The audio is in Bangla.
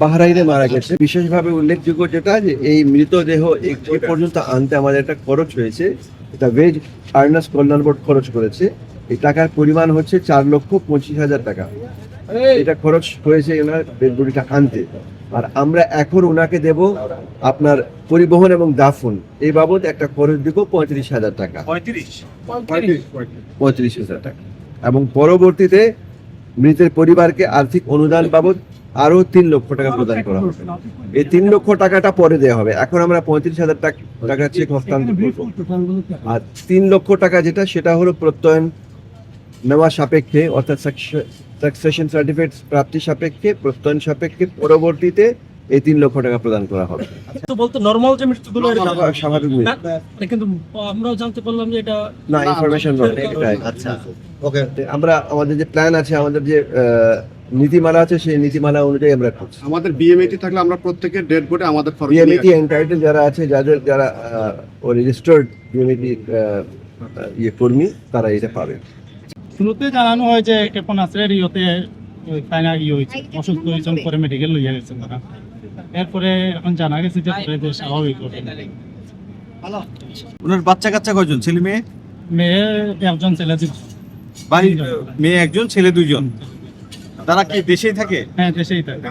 বাহরাইনে মারা গেছে। বিশেষভাবে উল্লেখযোগ্য যেটা যে এই মৃতদেহ এ পর্যন্ত আনতে আমাদের একটা খরচ হয়েছে, এটা ওয়েজ আর্নার্স কল্যাণ বোর্ড খরচ করেছে। এই টাকার পরিমাণ হচ্ছে 4,25,000 টাকা। এটা খরচ হয়েছে ওনার ডেড বডিটা আনতে। আর আমরা এখন ওনাকে দেব আপনার পরিবহন এবং দাফন এই বাবদ একটা খরচ দিব 35,000 টাকা। 35,000 টাকা এবং পরবর্তীতে মৃতের পরিবারকে আর্থিক অনুদান বাবদ আরো 3 লক্ষ টাকা প্রদান করা হবে। এই 3 লক্ষ টাকাটা পরে দেওয়া হবে। এখন আমরা 35,000 টাকা চেক হস্তান্তর করব। আর 3 লক্ষ টাকা যেটা সেটা হলো প্রত্যয়ন নেওয়া সাপেক্ষে, অর্থাৎ সাকসেশন সার্টিফিকেট প্রাপ্তি সাপেক্ষে, প্রত্যয়ন সাপেক্ষে পরবর্তীতে এই 3 লক্ষ টাকা প্রদান করা হবে। তো বলতে নরমাল যে মৃত্যুগুলো স্বাভাবিক মৃত্যু। কিন্তু আমরাও জানতে পারলাম যে এটা না, ইনফরমেশন নয় এটাই। আচ্ছা, ওকে, আমরা আমাদের যে প্ল্যান আছে, আমাদের যে নীতিমালা আছে, সেই নীতিমালা অনুযায়ী আমরা করছি। আমাদের বিএমএটি থাকলে আমরা প্রত্যেকের ডেড বডি আমাদের বিএমইটি এন্টাইটেল যারা আছে, যারা রেজিস্টার্ড বিএমইটি কর্মী, তারা এটা পাবে। শুরুতে জানানো হয় যে এখন আসলে ইয়েতে ফাইনাল হয়েছে, অসুস্থ হয়েছেন, পরে মেডিকেল লইয়া গেছেন তারা। এরপরে এখন জানা গেছে যে স্বাভাবিক ওনার বাচ্চা কাচ্চা কয়জন, ছেলে মেয়ে? মেয়ে একজন, ছেলে বাড়ির মেয়ে একজন, ছেলে দুইজন। তারা কি দেশেই থাকে? হ্যাঁ, দেশেই থাকে।